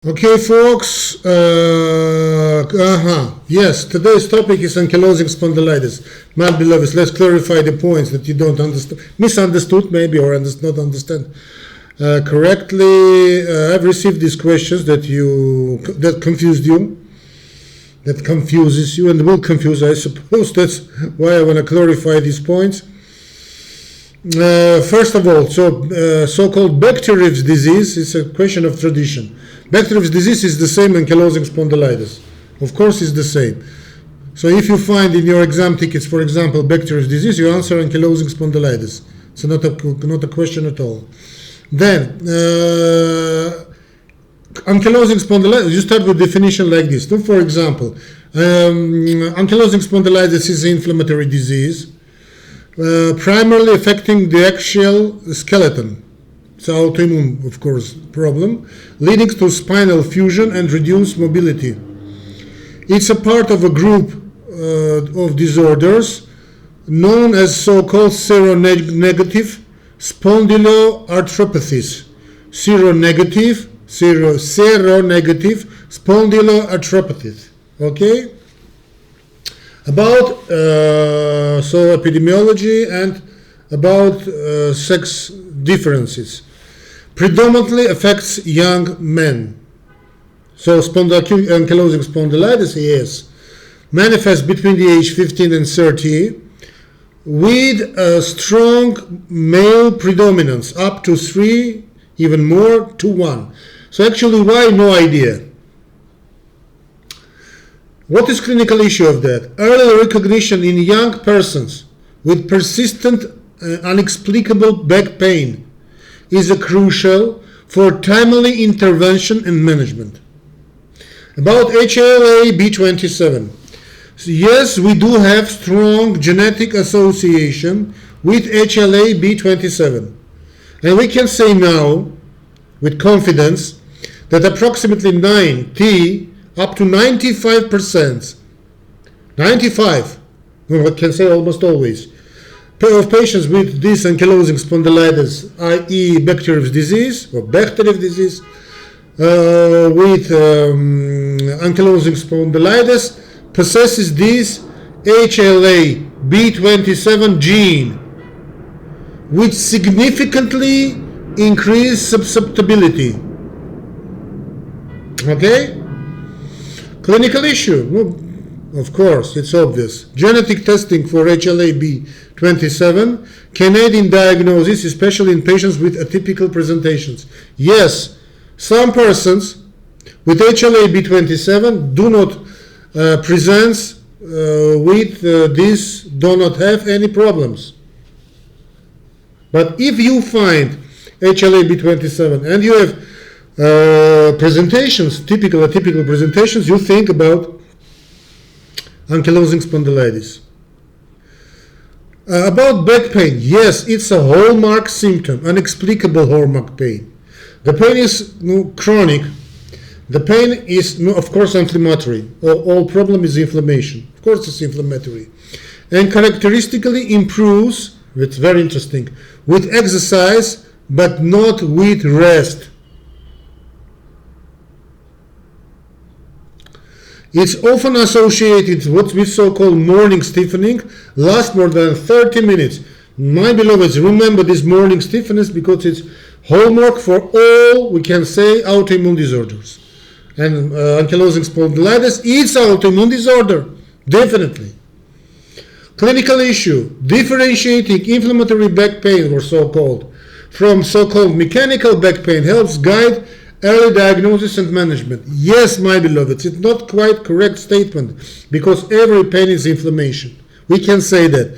Okay, folks, yes, today's topic is ankylosing spondylitis. My beloveds, let's clarify the points that you don't understand, misunderstood maybe, or not understand correctly. I've received these questions that confused you, that confuses you, and will confuse, I suppose. That's why I want to clarify these points. First of all, so-called Bekterev's disease is a question of tradition. Bekterev's disease is the same as ankylosing spondylitis. Of course, it's the same. So if you find in your exam tickets, for example, Bekterev's disease, you answer ankylosing spondylitis. It's not a question at all. Then, ankylosing spondylitis, you start with definition like this. So for example, ankylosing spondylitis is an inflammatory disease, primarily affecting the axial skeleton. It's an autoimmune, of course, problem, leading to spinal fusion and reduced mobility. It's a part of a group of disorders known as so-called seronegative spondyloarthropathies. Seronegative spondyloarthropathies. Okay? About epidemiology and about sex differences. Predominantly affects young men. So ankylosing spondylitis, yes, manifests between the age 15 and 30 with a strong male predominance, up to 3, even more, to 1. So actually, why? No idea. What is clinical issue of that? Early recognition in young persons with persistent unexplicable back pain is crucial for timely intervention and management. About HLA-B27. So yes, we do have strong genetic association with HLA-B27. And we can say now, with confidence, that approximately 90 up to 95%, 95, I can say almost always, of patients with this ankylosing spondylitis, i.e. Bekterev's disease or Bekhterev disease, with ankylosing spondylitis possesses this HLA-B27 gene, which significantly increases susceptibility. Okay? Clinical issue. Well, of course, it's obvious. Genetic testing for HLA-B27 can aid in diagnosis, especially in patients with atypical presentations. Yes, some persons with HLA-B27 do not present with this, do not have any problems. But if you find HLA-B27 and you have presentations, typical atypical presentations, you think about ankylosing spondylitis. About back pain, yes, it's a hallmark symptom, inexplicable hallmark pain. The pain is chronic. The pain is, of course, inflammatory. All problem is inflammation. Of course, it's inflammatory. And characteristically improves, it's very interesting, with exercise, but not with rest. It's often associated with so-called morning stiffening, lasts more than 30 minutes. My beloveds, remember this morning stiffness because it's hallmark for all, we can say, autoimmune disorders. And ankylosing spondylitis is autoimmune disorder, definitely. Clinical issue, differentiating inflammatory back pain, or so-called, from so-called mechanical back pain helps guide early diagnosis and management. Yes, my beloveds, it's not quite correct statement because every pain is inflammation. We can say that.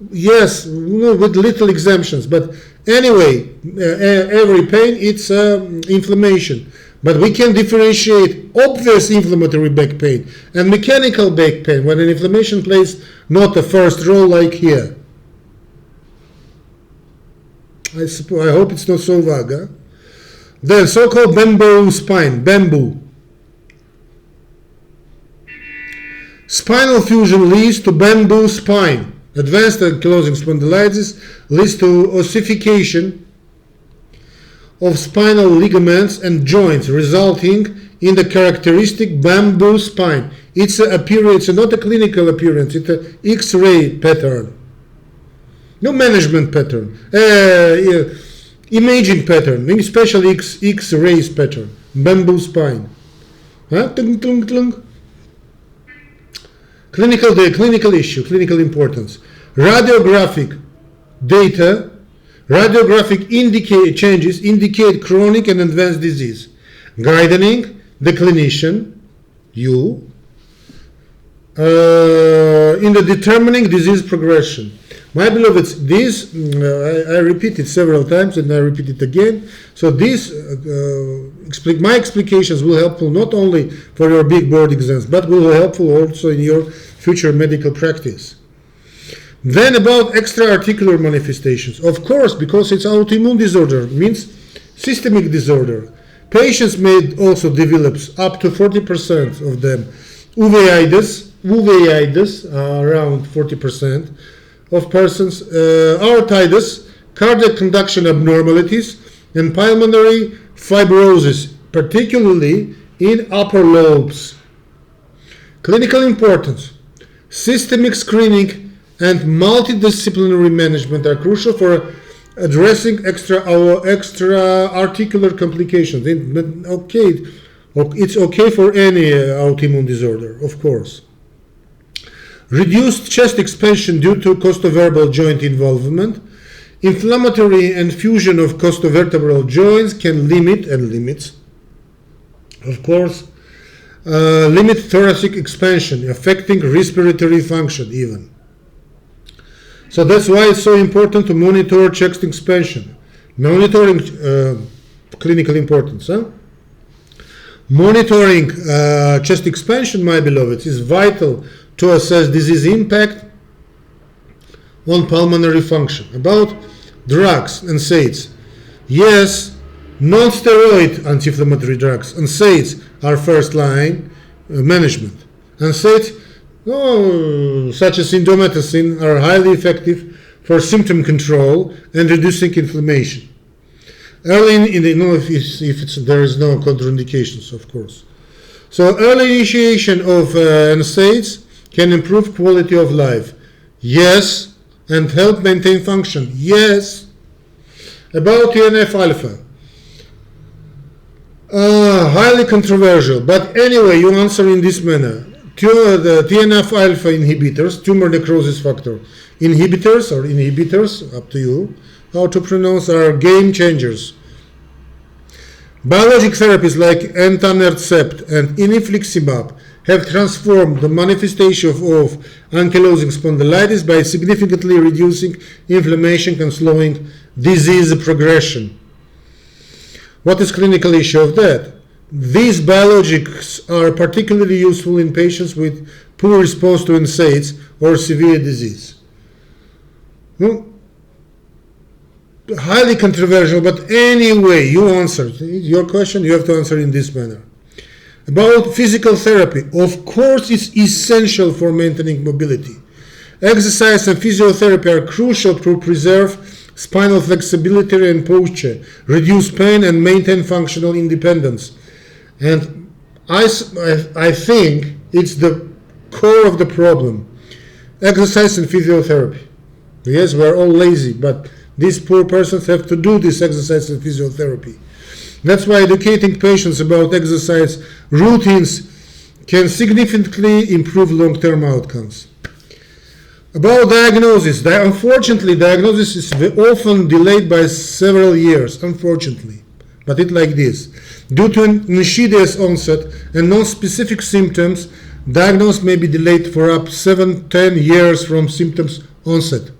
Yes, with little exemptions, but anyway, every pain it's inflammation. But we can differentiate obvious inflammatory back pain and mechanical back pain when an inflammation plays not the first role like here. I hope it's not so vague. Huh? Then so-called bamboo spine, bamboo. Spinal fusion leads to bamboo spine. Advanced ankylosing spondylitis leads to ossification of spinal ligaments and joints, resulting in the characteristic bamboo spine. It's a appearance, it's not a clinical appearance, it's an X-ray pattern. No management pattern, imaging pattern, especially X-rays pattern, bamboo spine. Clinical issue, clinical importance. Radiographic data, radiographic changes indicate chronic and advanced disease, guiding the clinician, you, in the determining disease progression. My beloveds, this, I repeat it several times and I repeat it again. So this, my explications will helpful not only for your big board exams, but will be helpful also in your future medical practice. Then about extra-articular manifestations. Of course, because it's autoimmune disorder, means systemic disorder. Patients may also develop up to 40% of them uveitis, around 40% of persons, aortitis, cardiac conduction abnormalities, and pulmonary fibrosis, particularly in upper lobes. Clinical importance. Systemic screening and multidisciplinary management are crucial for addressing extra-articular complications. It's okay for any autoimmune disorder, of course. Reduced chest expansion due to costovertebral joint involvement. Inflammatory and fusion of costovertebral joints can limit thoracic expansion, affecting respiratory function even. So that's why it's so important to monitor chest expansion. Monitoring, clinical importance. Monitoring chest expansion, my beloveds, is vital to assess disease impact on pulmonary function. About drugs, NSAIDs. Yes, non-steroid anti-inflammatory drugs, NSAIDs, are first-line management. NSAIDs, such as indomethacin, are highly effective for symptom control and reducing inflammation. Early there is no contraindications, of course. So early initiation of NSAIDs can improve quality of life. Yes. And help maintain function. Yes. About TNF-alpha. Highly controversial, but anyway, you answer in this manner. The TNF-alpha inhibitors, tumor necrosis factor inhibitors, up to you how to pronounce, are game changers. Biologic therapies like etanercept and infliximab have transformed the manifestation of ankylosing spondylitis by significantly reducing inflammation and slowing disease progression. What is clinical issue of that? These biologics are particularly useful in patients with poor response to NSAIDs or severe disease. Highly controversial, but anyway, you answered. Your question, you have to answer in this manner. About physical therapy, of course it's essential for maintaining mobility. Exercise and physiotherapy are crucial to preserve spinal flexibility and posture, reduce pain and maintain functional independence. And I think it's the core of the problem. Exercise and physiotherapy. Yes, we're all lazy, but these poor persons have to do this exercise and physiotherapy. That's why educating patients about exercise routines can significantly improve long-term outcomes. About diagnosis, unfortunately, diagnosis is often delayed by several years, unfortunately. But it's like this. Due to insidious onset and non-specific symptoms, diagnosis may be delayed for up to 7-10 years from symptoms onset.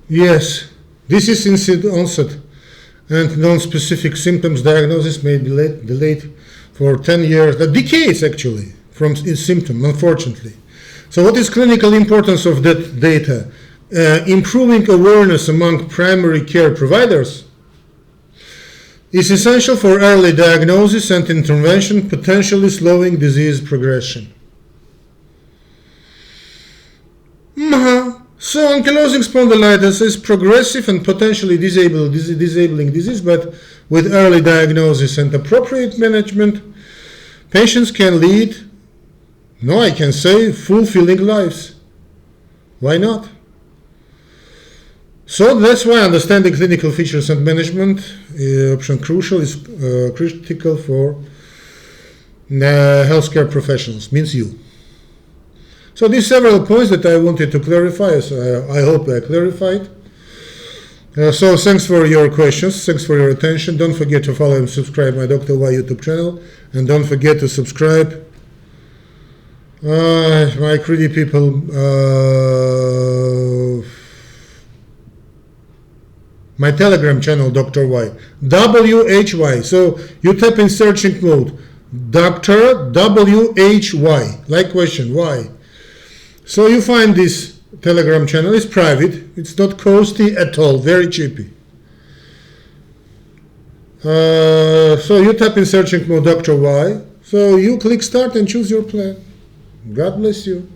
Yes, this is insidious onset and non-specific symptoms diagnosis may be delayed for 10 years, decades actually, from its symptom, unfortunately. So what is clinical importance of that data? Improving awareness among primary care providers is essential for early diagnosis and intervention, potentially slowing disease progression. So ankylosing spondylitis is progressive and potentially disabling disease, but with early diagnosis and appropriate management, patients can lead, I can say, fulfilling lives. Why not? So that's why understanding clinical features and management option crucial is critical for healthcare professionals, means you. So these several points that I wanted to clarify, so I hope I clarified. So thanks for your questions, thanks for your attention. Don't forget to follow and subscribe my Dr. Y YouTube channel, and don't forget to subscribe my greedy people, my Telegram channel, Dr. Y, WHY. So you type in searching mode, Dr. WHY, like question, why? So you find this Telegram channel. It's private. It's not costly at all. Very cheapy. So you type in searching mode Dr. Y. So you click start and choose your plan. God bless you.